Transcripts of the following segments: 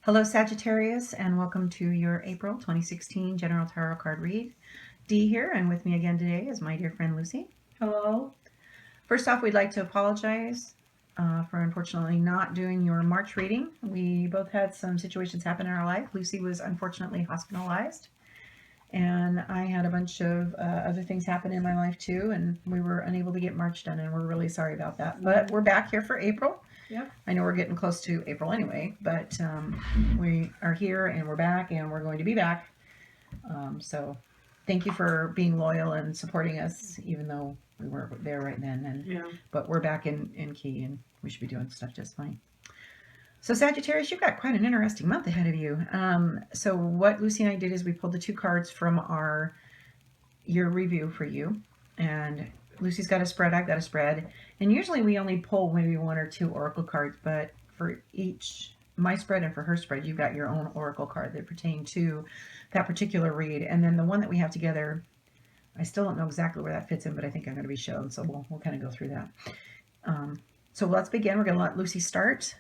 Hello, Sagittarius, and welcome to your April 2016 General Tarot Card Read. Dee here, and with me again today is my dear friend Lucy. Hello. First off, we'd like to apologize for unfortunately not doing your March reading. We both had some situations happen in our life. Lucy was unfortunately hospitalized, and I had a bunch of other things happen in my life too, and we were unable to get March done, and we're really sorry about that. But we're back here for April. Yep. I know we're getting close to April anyway, but we are here and we're back and we're going to be back. So thank you for being loyal and supporting us, even though we weren't there right then. But we're back in key and we should be doing stuff just fine. So Sagittarius, you've got quite an interesting month ahead of you. So what Lucy and I did is we pulled the two cards from our year review for you, and Lucy's got a spread, I've got a spread, and usually we only pull maybe one or two oracle cards, but for each, my spread and for her spread, you've got your own oracle card that pertain to that particular read. And then the one that we have together, I still don't know exactly where that fits in, but I think I'm going to be shown, so we'll kind of go through that. So let's begin. We're going to let Lucy start.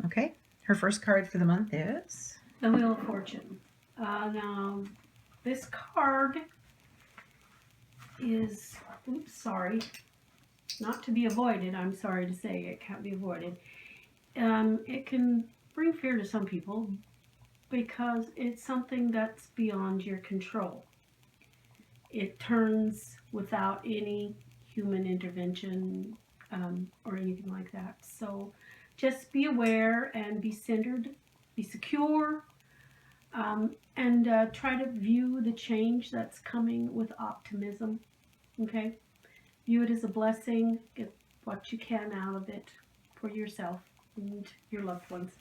Okay, her first card for the month is The Wheel of Fortune. Now, this card is, not to be avoided. I'm sorry to say it can't be avoided. It can bring fear to some people because it's something that's beyond your control. It turns without any human intervention or anything like that. So just be aware and be centered, be secure, and try to view the change that's coming with optimism. Okay? View it as a blessing. Get what you can out of it for yourself and your loved ones.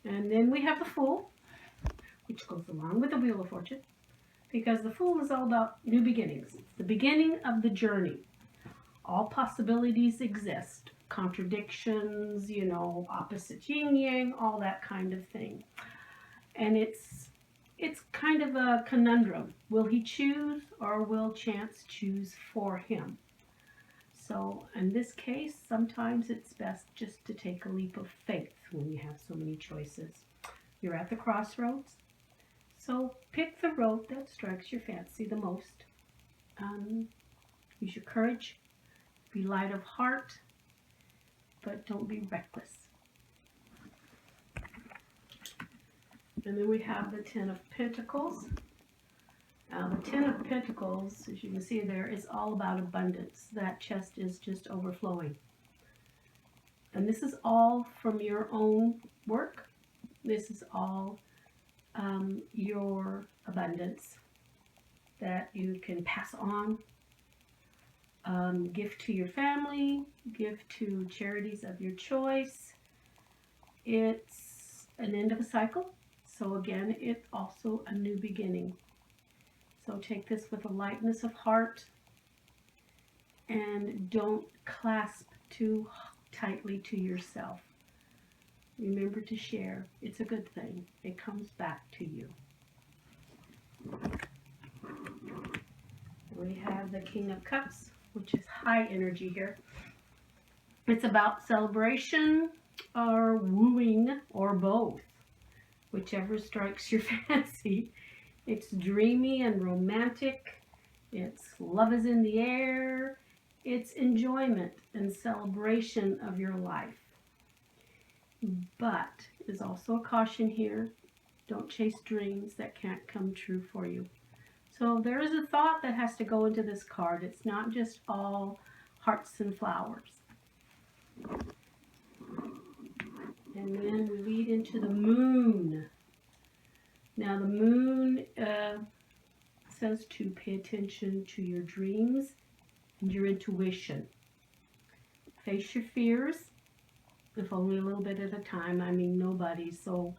And then we have the Fool, which goes along with the Wheel of Fortune, because the Fool is all about new beginnings. It's the beginning of the journey. All possibilities exist. Contradictions, opposite yin yang, all that kind of thing. And it's kind of a conundrum. Will he choose or will chance choose for him? So in this case, sometimes it's best just to take a leap of faith when you have so many choices. You're at the crossroads, so pick the road that strikes your fancy the most. Use your courage, be light of heart, but don't be reckless. And then we have the Ten of Pentacles. Now, the Ten of Pentacles, as you can see there, is all about abundance. That chest is just overflowing. And this is all from your own work. This is all your abundance that you can pass on, give to your family, give to charities of your choice. It's an end of a cycle. So again, it's also a new beginning. So take this with a lightness of heart and don't clasp too tightly to yourself. Remember to share. It's a good thing. It comes back to you. We have the King of Cups, which is high energy here. It's about celebration or wooing or both, whichever strikes your fancy. It's dreamy and romantic. It's love is in the air. It's enjoyment and celebration of your life. But there's also a caution here. Don't chase dreams that can't come true for you. So there is a thought that has to go into this card. It's not just all hearts and flowers. And then we lead into the Moon. Now the Moon says to pay attention to your dreams and your intuition. Face your fears, if only a little bit at a time. I mean, nobody's so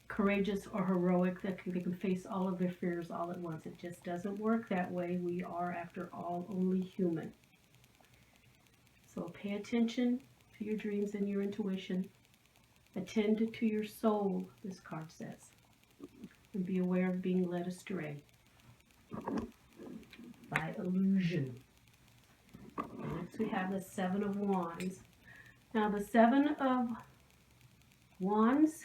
courageous or heroic that they can face all of their fears all at once. It just doesn't work that way. We are, after all, only human. So pay attention to your dreams and your intuition. Attend to your soul, this card says. And be aware of being led astray by illusion. Next we have the Seven of Wands. Now the Seven of Wands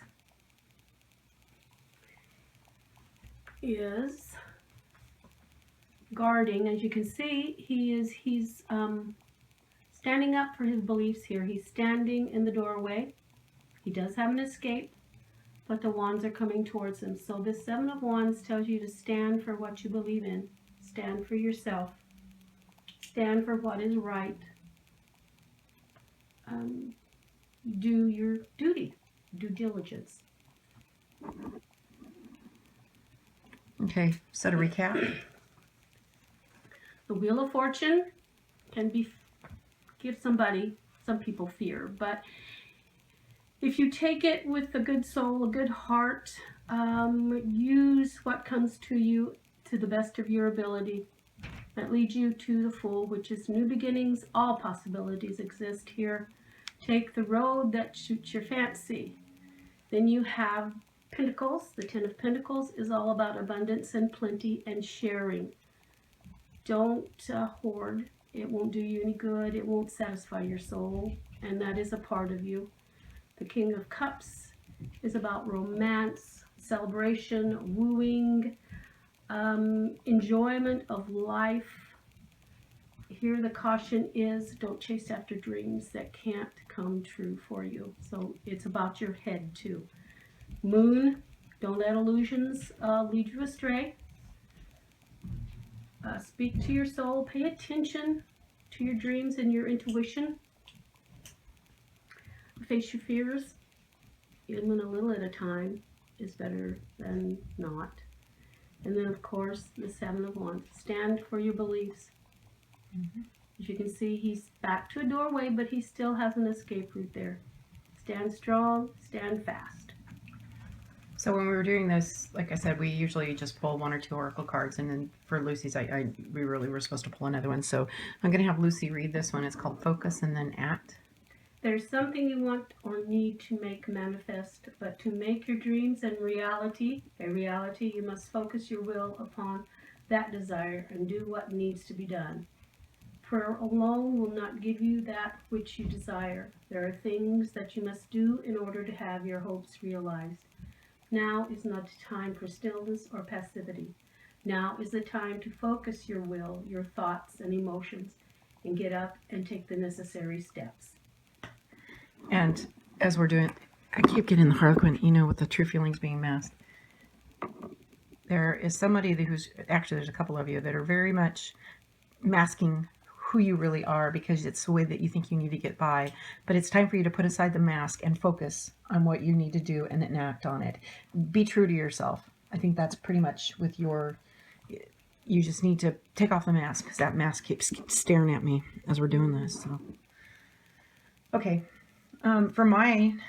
is guarding. As you can see, he's standing up for his beliefs here. He's standing in the doorway. He does have an escape, but the wands are coming towards him. So this Seven of Wands tells you to stand for what you believe in. Stand for yourself. Stand for what is right. Do your duty, due diligence. Okay, so to recap. The Wheel of Fortune can give some people fear, but if you take it with a good soul, a good heart, use what comes to you to the best of your ability. That leads you to the Fool, which is new beginnings. All possibilities exist here. Take the road that suits your fancy. Then you have Pentacles. The Ten of Pentacles is all about abundance and plenty and sharing. Don't hoard. It won't do you any good. It won't satisfy your soul, and that is a part of you. The King of Cups is about romance, celebration, wooing, enjoyment of life. Here the caution is, don't chase after dreams that can't come true for you. So it's about your head too. Moon, don't let illusions lead you astray. Speak to your soul. Pay attention to your dreams and your intuition. Face your fears. Even a little at a time is better than not. And then, of course, the Seven of Wands. Stand for your beliefs. As you can see, he's back to a doorway, but he still has an escape route there. Stand strong, stand fast. So when we were doing this, like I said, we usually just pull 1 or 2 oracle cards, and then for Lucy's, we really were supposed to pull another one. So I'm going to have Lucy read this one. It's called Focus and then Act. There's something you want or need to make manifest, but to make your dreams and reality, you must focus your will upon that desire and do what needs to be done. Prayer alone will not give you that which you desire. There are things that you must do in order to have your hopes realized. Now is not a time for stillness or passivity. Now is the time to focus your will, your thoughts and emotions, and get up and take the necessary steps. And as we're doing, I keep getting the Harlequin, with the true feelings being masked. There is somebody who's, actually there's a couple of you that are very much masking who you really are because it's the way that you think you need to get by. But it's time for you to put aside the mask and focus on what you need to do and then act on it. Be true to yourself. I think that's pretty much with you just need to take off the mask because that mask keeps staring at me as we're doing this. So, okay. For mine,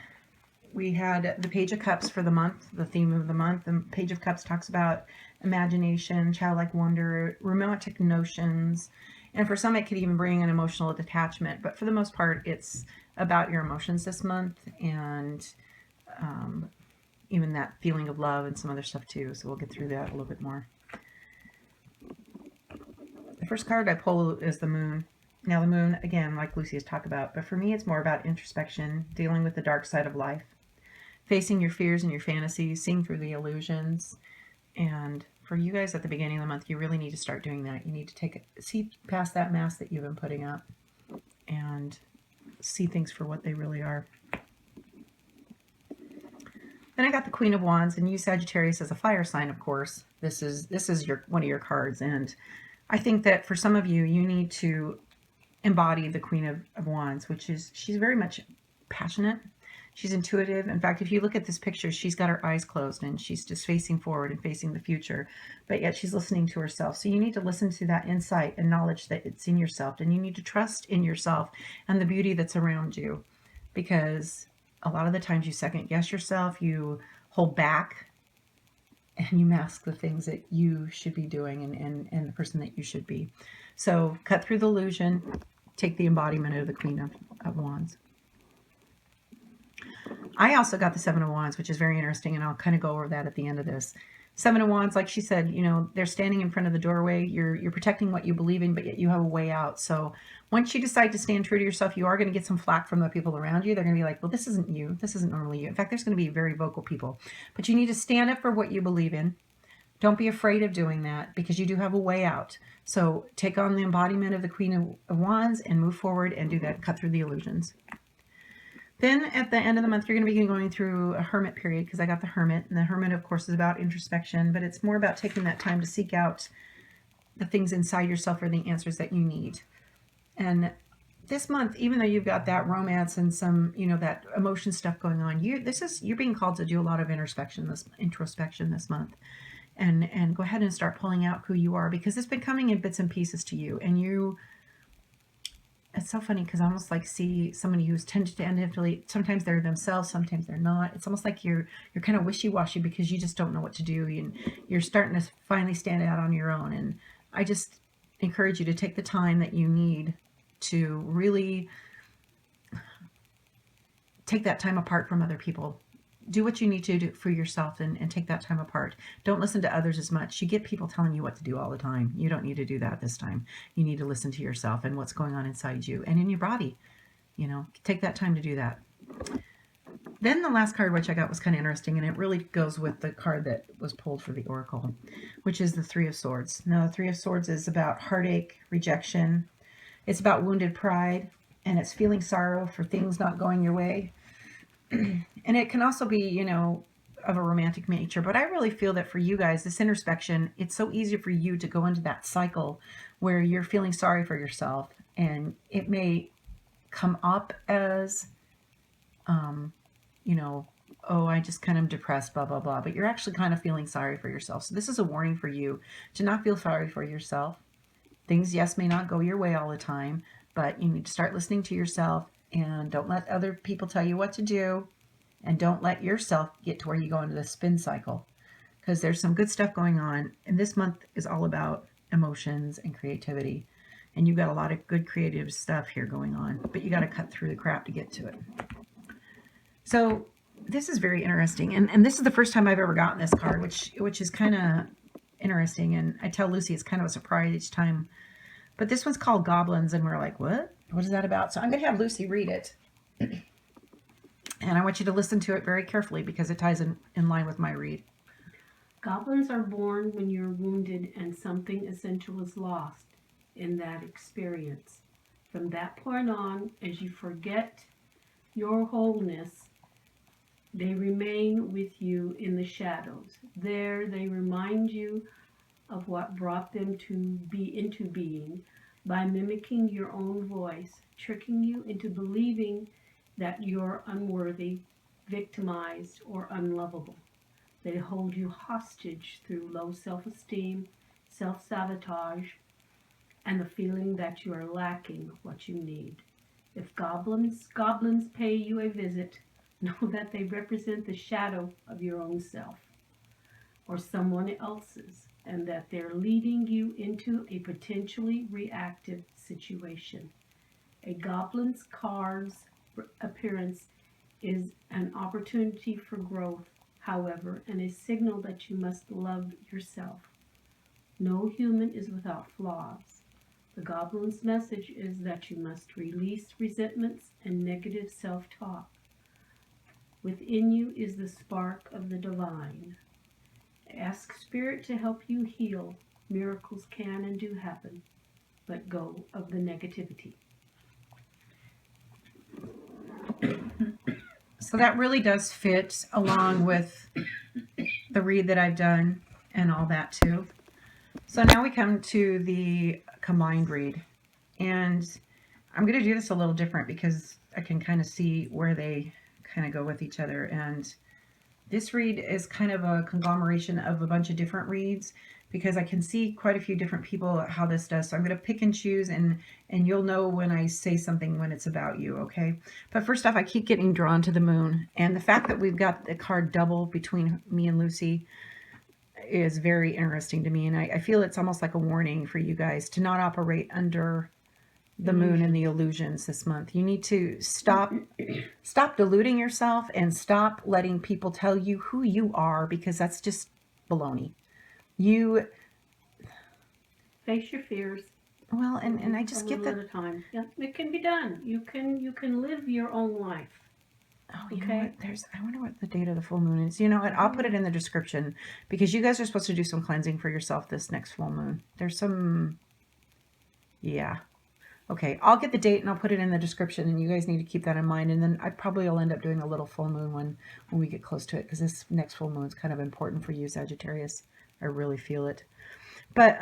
we had the Page of Cups for the month, the theme of the month. The Page of Cups talks about imagination, childlike wonder, romantic notions, and for some it could even bring an emotional detachment. But for the most part, it's about your emotions this month and even that feeling of love and some other stuff too. So we'll get through that a little bit more. The first card I pull is the Moon. Now the Moon, again, like Lucy has talked about, but for me it's more about introspection, dealing with the dark side of life, facing your fears and your fantasies, seeing through the illusions. And for you guys at the beginning of the month, you really need to start doing that. You need to see past that mask that you've been putting up and see things for what they really are. Then I got the Queen of Wands, and you, Sagittarius, as a fire sign, of course. This is one of your cards, and I think that for some of you, you need to embody the Queen of Wands, which is, she's very much passionate. She's intuitive. In fact, if you look at this picture, she's got her eyes closed and she's just facing forward and facing the future, but yet she's listening to herself. So you need to listen to that insight and knowledge that it's in yourself, and you need to trust in yourself and the beauty that's around you, because a lot of the times you second guess yourself, you hold back, and you mask the things that you should be doing and the person that you should be. So cut through the illusion, take the embodiment of the Queen of Wands. I also got the Seven of Wands, which is very interesting, and I'll kind of go over that at the end of this. Seven of Wands, like she said, you know, they're standing in front of the doorway. You're protecting what you believe in, but yet you have a way out. So once you decide to stand true to yourself, you are going to get some flack from the people around you. They're going to be like, well, this isn't you. This isn't normally you. In fact, there's going to be very vocal people. But you need to stand up for what you believe in. Don't be afraid of doing that because you do have a way out. So take on the embodiment of the Queen of Wands and move forward and do that. Cut through the illusions. Then at the end of the month, you're going to be going through a hermit period because I got the hermit. And the hermit, of course, is about introspection, but it's more about taking that time to seek out the things inside yourself or the answers that you need. And this month, even though you've got that romance and some, you know, that emotion stuff going on, you're being called to do a lot of introspection this month. And go ahead and start pulling out who you are because it's been coming in bits and pieces to you. And it's so funny because I almost like see somebody who's tentatively, sometimes they're themselves, sometimes they're not. It's almost like you're kind of wishy-washy because you just don't know what to do. And you're starting to finally stand out on your own. And I just encourage you to take the time that you need to really take that time apart from other people. Do what you need to do for yourself and take that time apart. Don't listen to others as much. You get people telling you what to do all the time. You don't need to do that this time. You need to listen to yourself and what's going on inside you and in your body. You know, take that time to do that. Then the last card, which I got, was kind of interesting, and it really goes with the card that was pulled for the Oracle, which is the Three of Swords. Now, the Three of Swords is about heartache, rejection. It's about wounded pride, and it's feeling sorrow for things not going your way. And it can also be, you know, of a romantic nature. But I really feel that for you guys, this introspection, it's so easy for you to go into that cycle where you're feeling sorry for yourself. And it may come up as, you know, oh, I just kind of depressed, blah, blah, blah. But you're actually kind of feeling sorry for yourself. So this is a warning for you to not feel sorry for yourself. Things, yes, may not go your way all the time, but you need to start listening to yourself. And don't let other people tell you what to do. And don't let yourself get to where you go into the spin cycle. Because there's some good stuff going on. And this month is all about emotions and creativity. And you've got a lot of good creative stuff here going on. But you got to cut through the crap to get to it. So this is very interesting. And this is the first time I've ever gotten this card, which is kind of interesting. And I tell Lucy it's kind of a surprise each time. But this one's called Goblins. And we're like, what? What is that about? So I'm going to have Lucy read it. And I want you to listen to it very carefully because it ties in line with my read. Goblins are born when you're wounded and something essential is lost in that experience. From that point on, as you forget your wholeness, they remain with you in the shadows. There they remind you of what brought them to be into being by mimicking your own voice, tricking you into believing that you're unworthy, victimized, or unlovable. They hold you hostage through low self-esteem, self-sabotage, and the feeling that you are lacking what you need. If goblins pay you a visit, know that they represent the shadow of your own self or someone else's, and that they're leading you into a potentially reactive situation. A goblin's card's appearance is an opportunity for growth, however, and a signal that you must love yourself. No human is without flaws. The goblin's message is that you must release resentments and negative self-talk. Within you is the spark of the divine. Ask Spirit to help you heal. Miracles can and do happen. Let go of the negativity. So that really does fit along with the read that I've done and all that too. So now we come to the combined read. And I'm going to do this a little different because I can kind of see where they kind of go with each other. And this read is kind of a conglomeration of a bunch of different reads because I can see quite a few different people how this does. So I'm going to pick and choose, and you'll know when I say something when it's about you, okay? But first off, I keep getting drawn to the moon. And the fact that we've got the card double between me and Lucy is very interesting to me. And I feel it's almost like a warning for you guys to not operate under the moon and the illusions this month. You need to stop deluding yourself and stop letting people tell you who you are, because that's just baloney. You, Face your fears. well, and I just a get little that. at a time. Yeah, it can be done. You can live your own life. Oh, you know Okay. what? I wonder what the date of the full moon is. You know what? I'll put it in the description because you guys are supposed to do some cleansing for yourself this next full moon. There's some, yeah. Okay, I'll get the date and I'll put it in the description, and you guys need to keep that in mind. And then I probably will end up doing a little full moon one when we get close to it, because this next full moon is kind of important for you, Sagittarius. I really feel it. But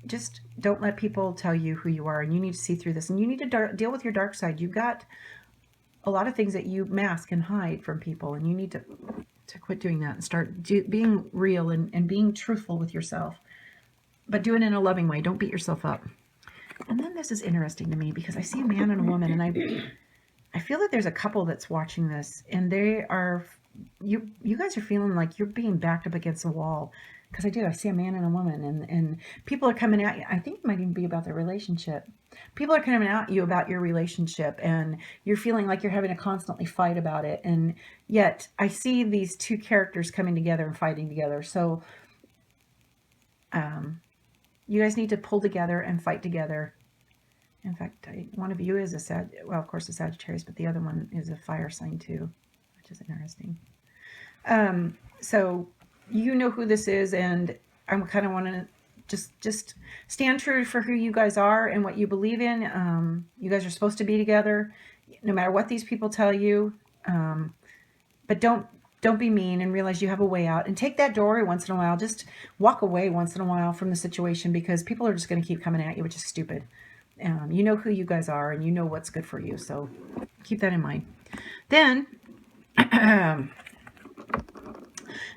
just don't let people tell you who you are, and you need to see through this, and you need to deal with your dark side. You've got a lot of things that you mask and hide from people, and you need to quit doing that and start being real and being truthful with yourself, but do it in a loving way. Don't beat yourself up. And then this is interesting to me because I see a man and a woman, and I feel that there's a couple that's watching this, and they are, you guys are feeling like you're being backed up against a wall. Because I see a man and a woman, and people are coming at you. I think it might even be about their relationship. People are coming at you about your relationship, and you're feeling like you're having to constantly fight about it. And yet I see these two characters coming together and fighting together. So you guys need to pull together and fight together. In fact, one of you is well, of course, a Sagittarius, but the other one is a fire sign too, which is interesting. So you know who this is, and I kind of want to just stand true for who you guys are and what you believe in. You guys are supposed to be together, no matter what these people tell you. But don't be mean, and realize you have a way out, and take that doorway once in a while. Just walk away once in a while from the situation, because people are just going to keep coming at you, which is stupid. You know who you guys are, and you know what's good for you. So keep that in mind. Then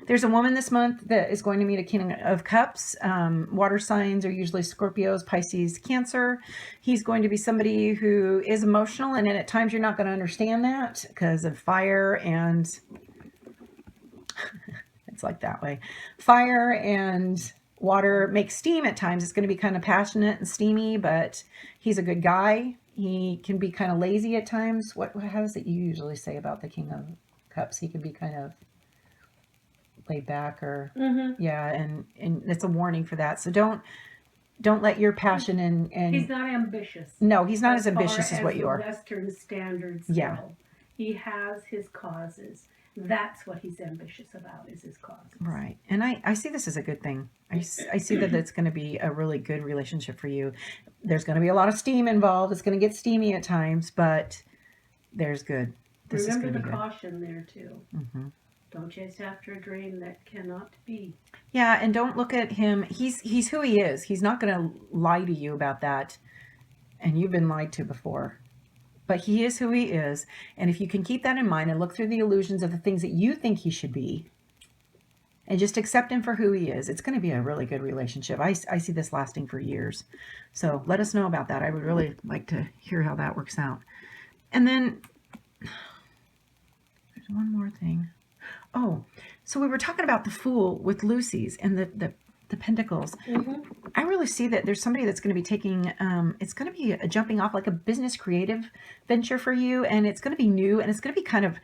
there's a woman this month that is going to meet a King of Cups. Water signs are usually Scorpios, Pisces, Cancer. He's going to be somebody who is emotional, and at times you're not going to understand that because of fire, and it's like that way. Fire and water makes steam at times. It's going to be kind of passionate and steamy, but he's a good guy. He can be kind of lazy at times. How does it you usually say about the King of Cups? He can be kind of laid back, or yeah, and it's a warning for that. So don't let your passion and he's not ambitious. No, he's not as ambitious as what you are. Western standards. Yeah. Go. He has his causes. That's what he's ambitious about, is his causes. Right. And I see this as a good thing. I see that it's going to be a really good relationship for you. There's going to be a lot of steam involved. It's going to get steamy at times, but there's good. This Remember is the going to be good. caution there too. Don't chase after a dream that cannot be. Yeah, and don't look at him. He's who he is. He's not going to lie to you about that. And you've been lied to before. But he is who he is. And if you can keep that in mind and look through the illusions of the things that you think he should be, and just accept him for who he is, it's going to be a really good relationship. I see this lasting for years. So let us know about that. I would really like to hear how that works out. And then there's one more thing. Oh, so we were talking about the Fool with Lucy's and the Pentacles. I really see that there's somebody that's going to be taking, it's going to be a jumping off, like a business creative venture for you. And it's going to be new, and it's going to be kind of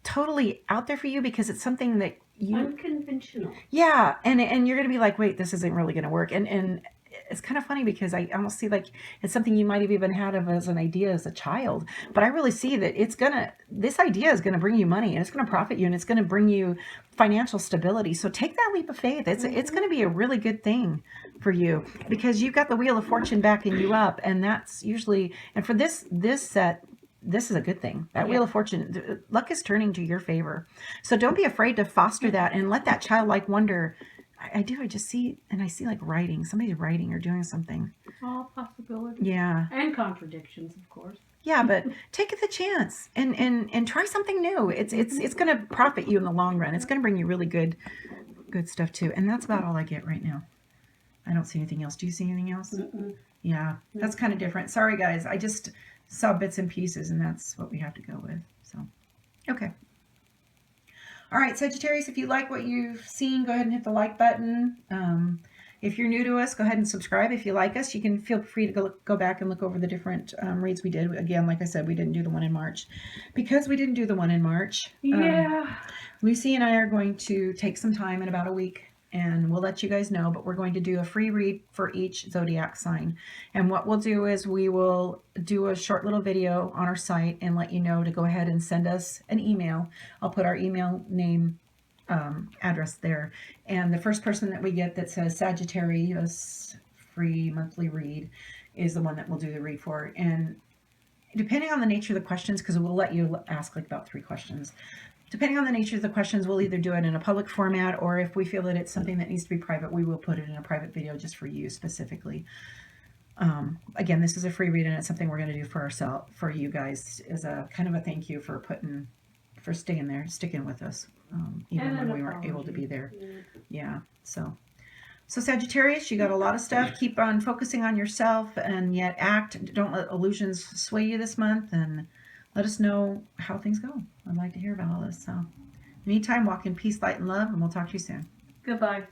totally out there for you, because it's something that you... Unconventional. Yeah. And you're going to be like, wait, this isn't really going to work. And it's kind of funny because I almost see like it's something you might have even had of as an idea as a child. But I really see that this idea is going to bring you money, and it's going to profit you, and it's going to bring you financial stability. So take that leap of faith. It's going to be a really good thing for you, because you've got the Wheel of Fortune backing you up. And that's usually, and for this set, this is a good thing. That Wheel of Fortune, luck is turning to your favor. So don't be afraid to foster that, and let that childlike wonder. I just see, and I see like writing. Somebody's writing or doing something. All possibilities. Yeah. And contradictions, of course. Yeah, but take the chance and try something new. It's going to profit you in the long run. It's going to bring you really good stuff too. And that's about all I get right now. I don't see anything else. Do you see anything else? Yeah, that's kind of different. Sorry, guys. I just saw bits and pieces, and that's what we have to go with. So, okay. All right, Sagittarius, if you like what you've seen, go ahead and hit the like button. If you're new to us, go ahead and subscribe. If you like us, you can feel free to go back and look over the different reads we did. Again, like I said, we didn't do the one in March. Because we didn't do the one in March, Yeah. Lucy and I are going to take some time in about a week, and we'll let you guys know, but we're going to do a free read for each zodiac sign. And what we'll do is we will do a short little video on our site and let you know to go ahead and send us an email. I'll put our email name, address there. And the first person that we get that says Sagittarius free monthly read is the one that we'll do the read for. And depending on the nature of the questions, because we'll let you ask like about 3 questions. Depending on the nature of the questions, we'll either do it in a public format, or if we feel that it's something that needs to be private, we will put it in a private video just for you specifically. Again, this is a free read, and it's something we're going to do for ourselves, for you guys, as a kind of a thank you for sticking with us, even when we weren't able to be there. Yeah. So Sagittarius, you got a lot of stuff. Keep on focusing on yourself, and yet act. Don't let illusions sway you this month, and let us know how things go. I'd like to hear about all this. So, meantime, walk in peace, light, and love, and we'll talk to you soon. Goodbye.